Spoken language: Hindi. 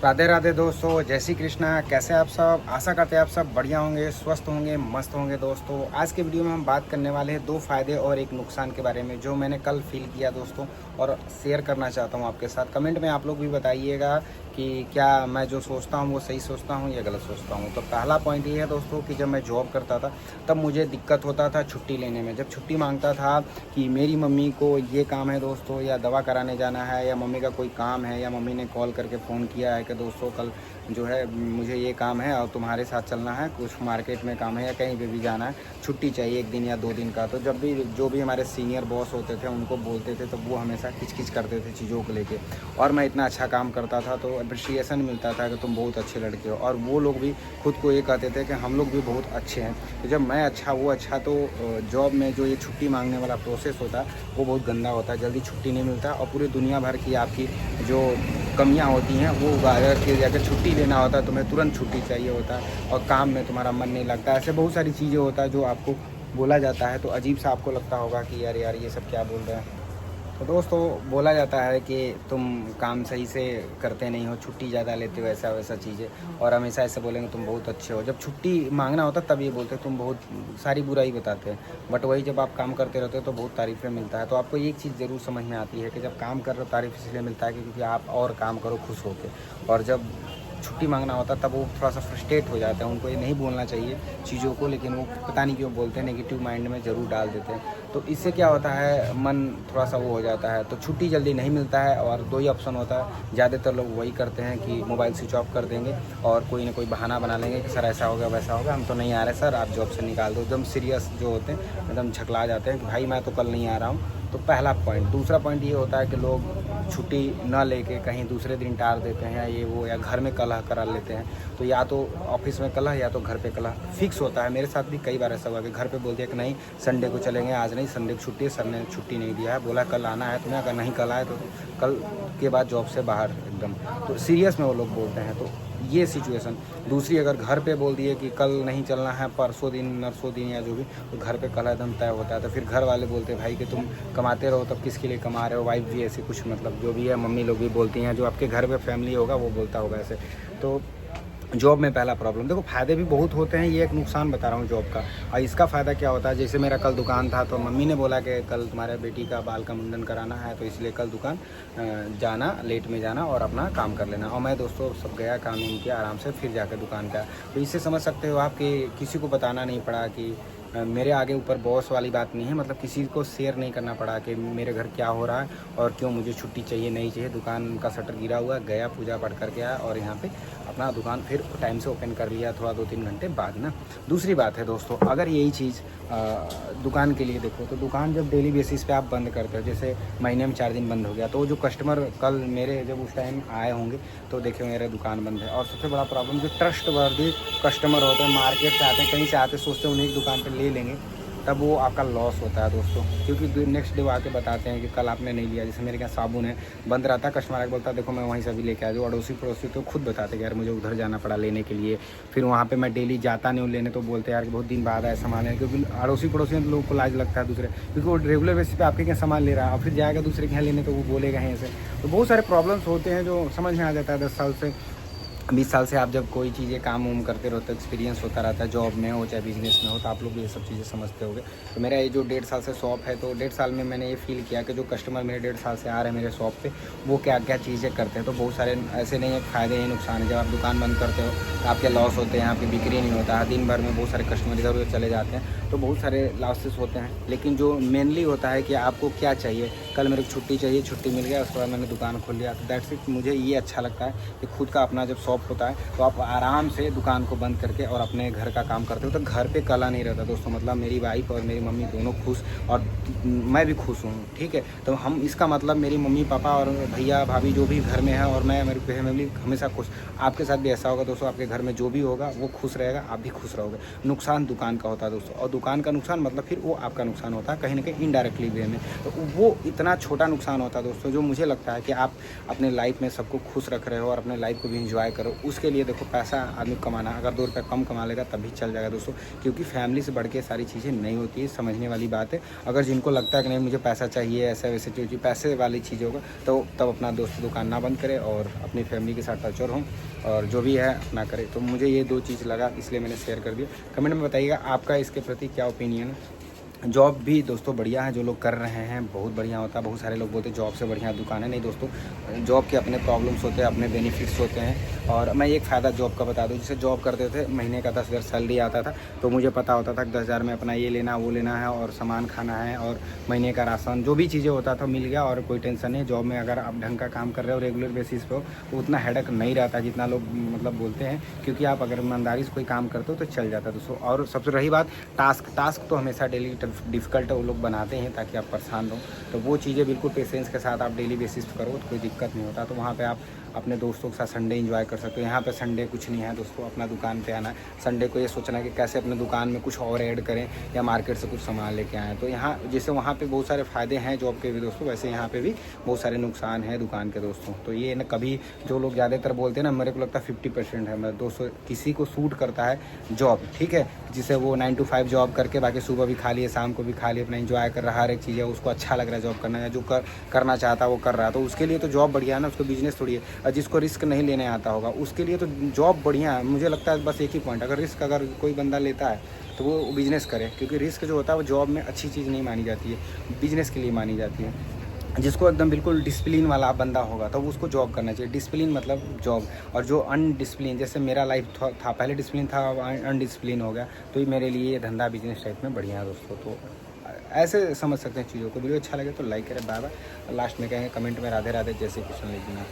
राधे राधे दोस्तों, जय श्री कृष्णा। कैसे आप सब? आशा करते हैं आप सब बढ़िया होंगे, स्वस्थ होंगे, मस्त होंगे। दोस्तों आज के वीडियो में हम बात करने वाले हैं 2 फ़ायदे और 1 नुकसान के बारे में, जो मैंने कल फील किया दोस्तों, और शेयर करना चाहता हूं आपके साथ। कमेंट में आप लोग भी बताइएगा कि क्या मैं जो सोचता हूं वो सही सोचता हूं या गलत सोचता हूं। तो पहला पॉइंट ये है दोस्तों कि जब मैं जॉब करता था तब मुझे दिक्कत होता था छुट्टी लेने में। जब छुट्टी मांगता था कि मेरी मम्मी को ये काम है दोस्तों, या दवा कराने जाना है, या मम्मी का कोई काम है, या मम्मी ने कॉल करके फ़ोन किया है कि दोस्तों कल जो है मुझे ये काम है और तुम्हारे साथ चलना है, कुछ मार्केट में काम है या कहीं पे भी जाना है, छुट्टी चाहिए 1 दिन या 2 दिन का। तो जब भी जो भी हमारे सीनियर बॉस होते थे उनको बोलते थे तो वो हमेशा किच करते थे चीज़ों को लेके, और मैं इतना अच्छा काम करता था तो अप्रिशिएशन मिलता था कि तुम बहुत अच्छे लड़के हो, और वो लोग भी खुद को ये कहते थे कि हम लोग भी बहुत अच्छे हैं। तो जब मैं अच्छा वो अच्छा, तो जॉब में जो ये छुट्टी मांगने वाला प्रोसेस होता है वो बहुत गंदा होता है, जल्दी छुट्टी नहीं मिलता, और पूरी दुनिया भर की आपकी जो कमियां होती हैं वो उजागर के जाकर छुट्टी लेना होता है, तुम्हें तुरंत छुट्टी चाहिए होता है, और काम में तुम्हारा मन नहीं लगता। ऐसे बहुत सारी चीज़ें होता है जो आपको बोला जाता है, तो अजीब सा आपको लगता होगा कि यार यार ये सब क्या बोल रहे हैं। तो दोस्तों बोला जाता है कि तुम काम सही से करते नहीं हो, छुट्टी ज़्यादा लेते हो, ऐसा वैसा चीज़ें, और हमेशा ऐसे बोलेंगे तुम बहुत अच्छे हो। जब छुट्टी मांगना होता तब ये बोलते तुम बहुत सारी बुराई बताते हैं, बट वही जब आप काम करते रहते हो तो बहुत तारीफ़ें मिलता है। तो आपको एक चीज़ ज़रूर समझ में आती है कि जब काम कर रहे हो तारीफ़ इसलिए मिलता है क्योंकि आप और काम करो खुश होकर, और जब छुट्टी मांगना होता तब वो थोड़ा सा फ्रस्ट्रेट हो जाते हैं। उनको ये नहीं बोलना चाहिए चीज़ों को, लेकिन वो पता नहीं क्यों बोलते हैं, नेगेटिव माइंड में ज़रूर डाल देते हैं। तो इससे क्या होता है, मन थोड़ा सा वो हो जाता है, तो छुट्टी जल्दी नहीं मिलता है। और 2 ही ऑप्शन होता है, ज़्यादातर लोग वही करते हैं कि मोबाइल स्विच ऑफ कर देंगे और कोई ना कोई बहाना बना लेंगे कि सर ऐसा हो गया वैसा हो गया, हम तो नहीं आ रहे सर, आप जॉब से निकाल दो। एकदम सीरियस जो होते हैं एकदम झकला जाते हैं कि भाई मैं तो कल नहीं आ रहा हूँ। तो पहला पॉइंट। दूसरा पॉइंट ये होता है कि लोग छुट्टी ना लेके कहीं दूसरे दिन टाल देते हैं, या ये वो, या घर में कलह करा लेते हैं। तो या तो ऑफिस में कलह या तो घर पे कलह फिक्स होता है। मेरे साथ भी कई बार ऐसा हुआ कि घर पे बोल दिया कि नहीं संडे को चलेंगे, आज नहीं, संडे को छुट्टी है, सर ने छुट्टी नहीं दिया है, बोला कल आना है तुम्हें, अगर नहीं कल आए तो कल के बाद जॉब से बाहर एकदम। तो सीरियस में वो लोग बोलते हैं। तो ये सिचुएशन। दूसरी, अगर घर पे बोल दिए कि कल नहीं चलना है, परसों दिन नरसों दिन या जो भी, तो घर पे कल एकदम तय होता है। तो फिर घर वाले बोलते हैं भाई कि तुम कमाते रहो, तब किसके लिए कमा रहे हो। वाइफ भी ऐसे कुछ, मतलब जो भी है, मम्मी लोग भी बोलती हैं, जो आपके घर पे फैमिली होगा वो बोलता होगा ऐसे। तो जॉब में पहला प्रॉब्लम देखो, फ़ायदे भी बहुत होते हैं, ये एक नुकसान बता रहा हूँ जॉब का। और इसका फ़ायदा क्या होता है, जैसे मेरा कल दुकान था तो मम्मी ने बोला कि कल तुम्हारे बेटी का बाल का मुंडन कराना है, तो इसलिए कल दुकान जाना, लेट में जाना और अपना काम कर लेना। और मैं दोस्तों सब गया, काम वाम किया आराम से, फिर जाकर दुकान का। तो इससे समझ सकते हो आप कि किसी को बताना नहीं पड़ा कि मेरे आगे ऊपर बॉस वाली बात नहीं है, मतलब किसी को शेयर नहीं करना पड़ा कि मेरे घर क्या हो रहा है और क्यों मुझे छुट्टी चाहिए नहीं चाहिए। दुकान का शटर गिरा हुआ, गया पूजा पाठ करके आया और यहाँ पे अपना दुकान फिर टाइम से ओपन कर लिया, थोड़ा 2-3 घंटे बाद ना। दूसरी बात है दोस्तों, अगर यही चीज़ दुकान के लिए देखो, तो दुकान जब डेली बेसिस पे आप बंद करते हो, जैसे महीने में 4 दिन बंद हो गया, तो जो कस्टमर कल मेरे जब उस टाइम आए होंगे तो देखे मेरे दुकान बंद है। और सबसे बड़ा प्रॉब्लम जो ट्रस्ट वर्दी कस्टमर होते हैं, मार्केट से आते हैं, कहीं से आते, सोचते हैं उन्हीं की दुकान पर ले लेंगे, तब वो आपका लॉस होता है दोस्तों। क्योंकि नेक्स्ट डे आके बताते हैं कि कल आपने नहीं लिया। जैसे मेरे यहाँ साबुन है, बंद रहता है, कस्टमर आके बोलता है देखो मैं वहीं से भी लेके आया। जो अड़ोसी पड़ोसी तो खुद बताते कि यार मुझे उधर जाना पड़ा लेने के लिए, फिर वहाँ पे मैं डेली जाता नहीं हूँ लेने, तो बोलते हैं यार कि बहुत दिन बाद आया सामान है। क्योंकि अड़ोसी पड़ोसी में लोगों को लाज लगता है दूसरे, क्योंकि वो रेगुलर बेसिस पे आपके यहाँ सामान ले रहा है, और फिर जाएगा दूसरे के यहाँ लेने तो वो बोलेगा यहाँ से। तो बहुत सारे प्रॉब्लम्स होते हैं जो समझ में आ जाता है। 10 साल से 20 साल से आप जब कोई चीज़ें काम वाम करते रहते हो, एक्सपीरियंस होता रहता है, जॉब में हो चाहे बिजनेस में हो, तो आप लोग भी ये सब चीज़ें समझते होंगे। तो मेरा ये जो 1.5 साल से शॉप है, तो 1.5 साल में मैंने ये फील किया कि जो कस्टमर मेरे 1.5 साल से आ रहे हैं मेरे शॉप पे, वो क्या क्या चीज़ें करते हैं। तो बहुत सारे ऐसे नहीं है फ़ायदे ही नुकसान है। जब आप दुकान बंद करते हो तो आपके लॉस होते हैं, आपकी बिक्री नहीं होता है, दिन भर में बहुत सारे कस्टमर इधर उधर चले जाते हैं, तो बहुत सारे लॉसेस होते हैं। लेकिन जो मेनली होता है कि आपको क्या चाहिए, कल मेरे को छुट्टी चाहिए, छुट्टी मिल गया, उसके बाद मैंने दुकान खोल लिया, तो दैट्स इट। मुझे ये अच्छा लगता है कि खुद का अपना जब शॉप होता है तो आप आराम से दुकान को बंद करके और अपने घर का काम करते हो, तो घर पे कला नहीं रहता दोस्तों। मतलब मेरी वाइफ और मेरी मम्मी दोनों खुश, और मैं भी खुश हूँ, ठीक है। तो हम इसका मतलब मेरी मम्मी पापा और भैया भाभी जो भी घर में है, और मैं, मेरी फैमिली हमेशा खुश। आपके साथ भी ऐसा होगा दोस्तों, आपके घर में जो भी होगा वो खुश रहेगा, आप भी खुश रहोगे। नुकसान दुकान का होता है दोस्तों, और दुकान का नुकसान मतलब फिर वो आपका नुकसान होता है कहीं ना कहीं इनडायरेक्टली वे में। तो वो इतना इतना छोटा नुकसान होता है दोस्तों, जो मुझे लगता है कि आप अपने लाइफ में सबको खुश रख रहे हो और अपने लाइफ को भी इंजॉय करो। उसके लिए देखो पैसा आदमी कमाना, अगर 2 रुपये कम कमा लेगा तभी चल जाएगा दोस्तों, क्योंकि फैमिली से बढ़ के सारी चीज़ें नहीं होती है, समझने वाली बात है। अगर जिनको लगता है कि नहीं मुझे पैसा चाहिए, ऐसा वैसे चीज़ पैसे वाली चीज़ होगा, तो तब अपना दोस्त दुकान ना बंद करे और अपनी फैमिली के साथ टच हों और जो भी है अपना करे। तो मुझे ये 2 चीज़ लगा, इसलिए मैंने शेयर कर दिया। कमेंट में बताइएगा आपका इसके प्रति क्या ओपिनियन है। जॉब भी दोस्तों बढ़िया है, जो लोग कर रहे हैं बहुत बढ़िया होता है। बहुत सारे लोग बोलते हैं जॉब से बढ़िया दुकान है। नहीं दोस्तों, जॉब के अपने प्रॉब्लम्स होते हैं, अपने बेनिफिट्स होते हैं। और मैं एक फ़ायदा जॉब का बता दूं, जैसे जॉब करते थे महीने का 10,000 सैलरी आता था, तो मुझे पता होता था कि 10,000 में अपना ये लेना वो लेना है और सामान खाना है और महीने का राशन जो भी चीज़ें होता था मिल गया और कोई टेंशन नहीं। जॉब में अगर आप ढंग का काम कर रहे हो रेगुलर बेसिस पे हो तो उतना हेडक नहीं रहता जितना लोग मतलब बोलते हैं, क्योंकि आप अगर ईमानदारी से कोई काम करते हो तो चल जाता है दोस्तों। और सबसे रही बात टास्क तो हमेशा डेली डिफ़िकल्ट है, वो लोग बनाते हैं ताकि आप परेशान रहो। तो वो चीज़ें बिल्कुल पेशेंस के साथ आप डेली बेसिस पे करो तो कोई दिक्कत नहीं होता। तो वहाँ पे आप अपने दोस्तों के साथ संडे एंजॉय कर सकते हो। यहाँ पे संडे कुछ नहीं है दोस्तों, अपना दुकान पे आना है। संडे को ये सोचना है कि कैसे अपने दुकान में कुछ और ऐड करें या मार्केट से कुछ सामान लेके आएँ। तो यहाँ जैसे वहाँ पे बहुत सारे फ़ायदे हैं जॉब के भी दोस्तों, वैसे यहाँ पे भी बहुत सारे नुकसान हैं दुकान के दोस्तों। तो ये ना कभी जो लोग ज़्यादातर बोलते हैं ना, मेरे को लगता है 50% है। मैं दोस्तों किसी को सूट करता है जॉब, ठीक है, जिसे वो 9 to 5 जॉब करके बाकी सुबह भी खा लिए शाम को भी खा लिए, अपना एंजॉय कर रहा है, हर एक चीज़ है उसको अच्छा लग रहा है जॉब करना, या जो करना चाहता है वो कर रहा है, तो उसके लिए तो जॉब बढ़िया है ना, उसको बिजनेस थोड़ी है। और जिसको रिस्क नहीं लेने आता होगा उसके लिए तो जॉब बढ़िया है। मुझे लगता है बस एक ही पॉइंट, अगर कोई बंदा लेता है तो वो बिज़नेस करे, क्योंकि रिस्क जो होता है वो जॉब में अच्छी चीज़ नहीं मानी जाती है, बिजनेस के लिए मानी जाती है। जिसको एकदम बिल्कुल डिसिप्लिन वाला बंदा होगा तो उसको जॉब करना चाहिए। डिसिप्लिन मतलब जॉब। और जो अनडिसिप्लिन, जैसे मेरा लाइफ था पहले डिसिप्लिन था, अब अनडिसिप्लिन हो गया, तो ये मेरे लिए धंधा बिजनेस टाइप में बढ़िया है दोस्तों। तो ऐसे समझ सकते हैं चीज़ों को। वीडियो अच्छा लगे तो लाइक करें, बाय बाय। लास्ट में कहेंगे कमेंट में राधे राधे, जय श्री कृष्ण लिखना।